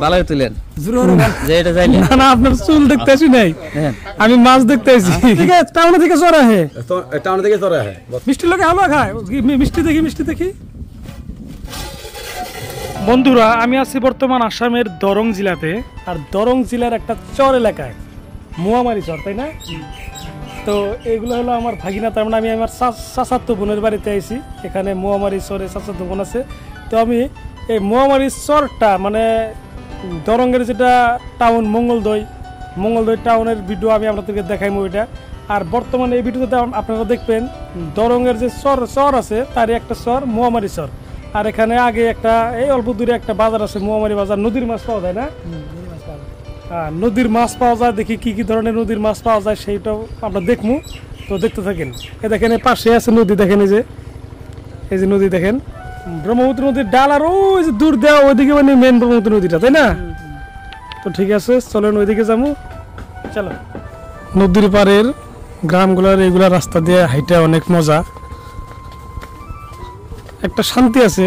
বালাই তুলেন যে এটা যাইলে না না আপনার চুল দেখতে আসি নাই আমি মাছ দেখতে আসি ঠিক আছে টাউন থেকে চড়া হে টাউন থেকে চড়া হে মিষ্টি লোকে হালুয়া খায় মিষ্টি দেখি বন্ধুরা আমি আছি বর্তমান আসামের দরং জেলাতে আর দরং জেলার একটা চর এলাকায় মোয়ামারি চর তাই না তো এইগুলো হলো আমার ভাগিনা তার মানে আমি আমার চাচাতো বোনের বাড়িতে আইছি এখানে মোয়ামারি চরে চাচাতো বোন আছে তো আমি এই মোয়ামারি চরটা মানে দরঙ্গের যেটা টাউন মঙ্গলদৈ টাউনের ভিডিও আমি আপনাদেরকে দেখাইমু এটা আর বর্তমানে এই ভিডিওতে আপনারা দেখবেন দরঙ্গের যে চর আছে তারই একটা চর মোয়ামারি চর আর এখানে আগে একটা এই অল্প দূরে একটা বাজার আছে মোয়ামারি বাজার নদীর মাছ পাওয়া যায় না হ্যাঁ নদীর মাছ পাওয়া যায় দেখি কি কি ধরনের নদীর মাছ পাওয়া যায় সেইটাও আমরা দেখবো তো দেখতে থাকেন এই দেখেন এই পাশে আছে নদী দেখেন এই যে নদী দেখেন ব্রহ্মপুত্র নদীর ডাল আর ওই যে দূর দেওয়া ওইদিকে মানে মেন ব্রহ্মপুত্র নদীটা তাই না তো ঠিক আছে চলেন ওইদিকে যাবো চলো নদীর পাড়ের গ্রামগুলোর এইগুলা রাস্তা দিয়ে হাইটা অনেক মজা একটা শান্তি আছে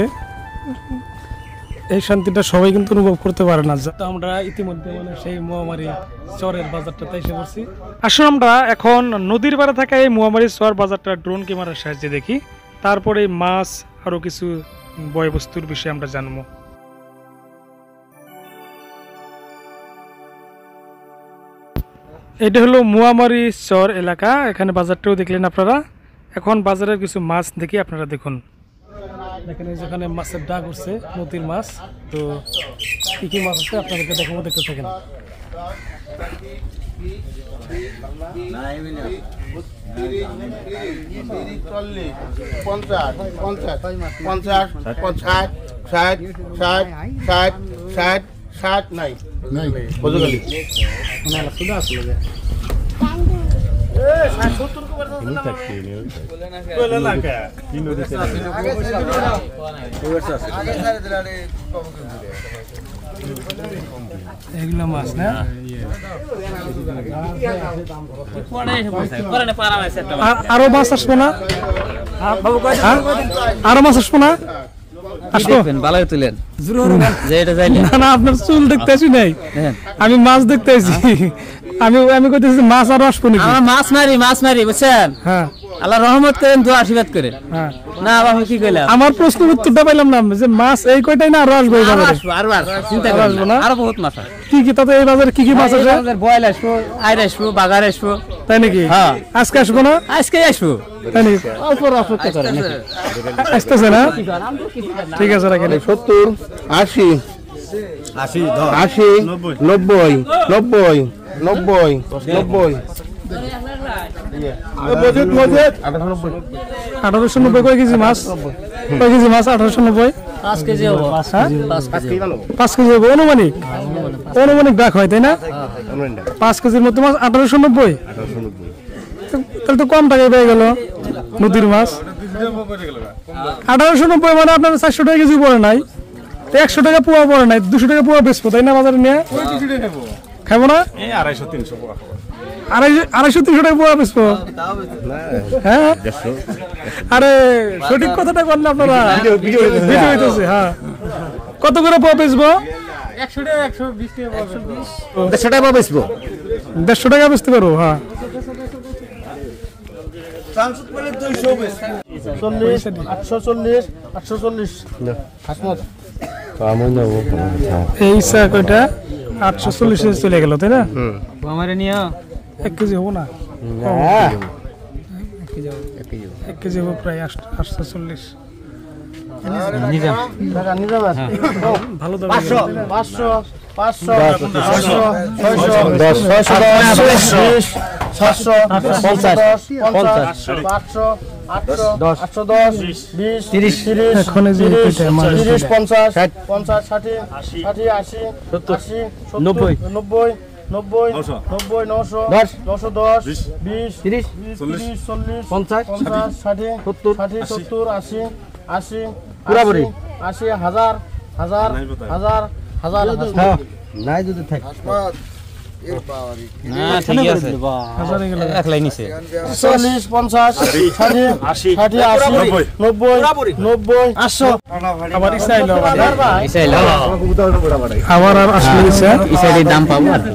এই শান্তিটা সবাই কিন্তু অনুভব করতে পারে না তো আমরা ইতিমধ্যে মানে সেই মোয়ামারি চরের বাজারটাতে এসে পড়ছি আসলে আমরা এখন নদীর পাড়ে থাকা এই মোয়ামারি চর বাজারটা ড্রোন ক্যামেরার সাহায্যে দেখি তারপরে মাছ আরো কিছু বয়বস্তুর বিষয়ে আমরা জানবো এটা হলো মোয়ামারি চর এলাকা এখানে বাজারটাও দেখলেন আপনারা এখন বাজারের কিছু মাছ দেখি আপনারা দেখুন দেখেন যেখানে মাছের ডাক উঠছে নদীর মাছ তো কি কি মাছ আছে আপনাদেরকে দেখাবো দেখতে থাকেন এগুলো মাছ না আরো মাছ আসবো না আরো মাছ আসবো না বালাই তুলেন যে এটা যাইলে না না আপনার চুল দেখতে আসি নাই আমি মাছ দেখতে আসি আমি কইতেছি মাছ আরো আসবো নাকি আমরা মাছ মারি বুঝছেন হ্যাঁ আল্লাহ রহমত করেন দোয়া আশীর্বাদ করেন হ্যাঁ না বাবা কি কইলা আমার প্রশ্নের উত্তরটা পাইলাম না যে মাছ এই কয়টাই না আরো আসবে এই বাজারে আর চিন্তা করবেন না আরো বহুত মাছ আছে কি কি তাতে এই বাজারে কি কি মাছ আছে বয়েল আসবো আইর আসবো বাগার আসবো তাই নাকি হ্যাঁ আজকে আসবো না আজকে আসবো তাই নাকি অল্প অপেক্ষা করেন আসতেছে না ঠিক আছে রাখেন 70 80 90 1890 কয় কেজি মাছ 1890 5 কেজি হবে 5 কেজি হবে অনুমানিক ডাক হয় তাই না 5 কেজির মতো মাছ 1890 তাহলে তো কম টাকায় পেয়ে গেল নদীর মাছ 1890 মানে আপনার 400 টাকা কেজি পড়ে নাই 100 টাকা পোয়া পড়ে নাই 200 টাকা পোয়া বেচবো তাই না বাজারে নিয়ে খাবো না 250-300 পোয়া 250-300 টাকা পোয়া বেচবো হ্যাঁ আরে সঠিক কথাটা বললে আপনারা ভিডিও হইতেছে হ্যাঁ কত করে পোয়া বেচবো 100 টাকা 120 টাকা 150 টাকা বেচবো 150 টাকা বেচতে পারো হ্যাঁ 840 এই স্যার কয়টা 840 চলে গেল তাই না আমারে নিয়ে 1 কেজি হবো না 1 কেজি হবে প্রায় 840 ভালো দাম 500 নাই যদি থাকে না ঠিক আছে একলাই নিছে 40 50 60 80 90 90 800 আবার ইসাইলো ইসাইলো আবার আর আসলে ইসাইলের দাম পাবো আর কি।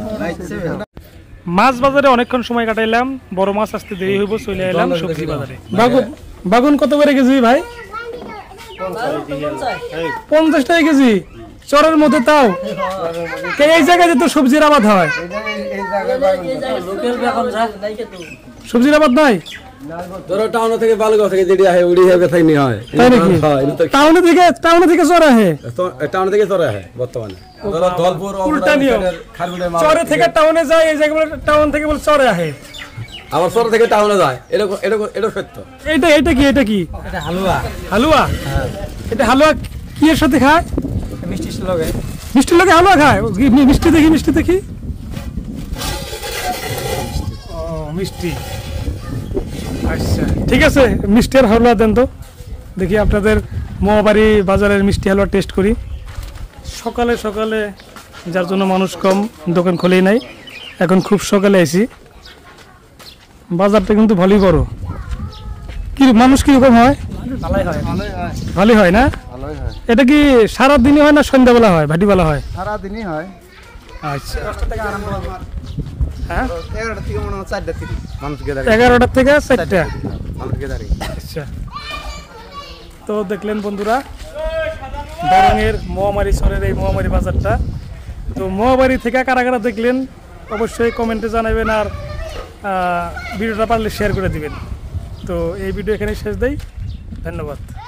মাছ বাজারে অনেকক্ষণ সময় কাটাইলাম, বড় মাছ আসতে দেরি হইব, চলে এলাম সবজি বাজারে। বাগুন কত করে কেজি ভাই? 50 টাকা কেজি চরের মধ্যে, তাও এই জায়গায় তো সবজির আবাদ হয়, সবজির আবাদ নাই ধরো টাউন থেকে বালুগাঁও থেকে যেটি আহে উড়ি হবে তাই নিয়ে হয়। তাই নাকি? টাউনে থেকে চরে আহে, টাউন থেকে চরে আহে বর্তমানে। ধরো দলপুর উল্টা নিয়ম, চরে থেকে টাউনে যায়, এই জায়গায় টাউন থেকে বলে চরে আহে, আবার চর থেকে টাউনে যায়, এরকম এরকম এটা সত্য। এটা কি এটা কি? এটা হালুয়া। হালুয়া? এটা হালুয়া কি এর সাথে খায়? মিষ্টির লগে। মিষ্টির লগে হালুয়া খায়? মিষ্টি দেখি, মিষ্টি দেখি। ও মিষ্টি, আচ্ছা ঠিক আছে, মিষ্টি আর হালুয়া দেন তো দেখি। আপনাদের মোয়াবাড়ি বাজারের মিষ্টি হালুয়া টেস্ট করি। সকালে সকালে, যার জন্য মানুষ কম, দোকান খোলেই নাই, এখন খুব সকালে আইছি। বাজারটা কিন্তু ভালোই বড়। কি মানুষ কিরকম হয়? ভালোই হয় না? এটা কি সারাদিনই হয় না সন্ধ্যাবেলা হয়, ভাটিবেলা হয়? সারাদিনই হয়। আচ্ছা, হ্যাঁ 11টা থেকে মনে হয় 4টা থেকে মানুষকে 11টা থেকে 4টা। মানুষকে দাঁড়িয়ে। আচ্ছা, তো দেখলেন বন্ধুরা দরঙের মোয়ামারি চরের এই মোয়ামারি বাজারটা। তো মোয়াবাড়ি থেকে কারা কারা দেখলেন অবশ্যই কমেন্টে জানাবেন, আর ভিডিওটা পারলে শেয়ার করে দিবেন। তো এই ভিডিও এখানে শেষ দেই, ধন্যবাদ।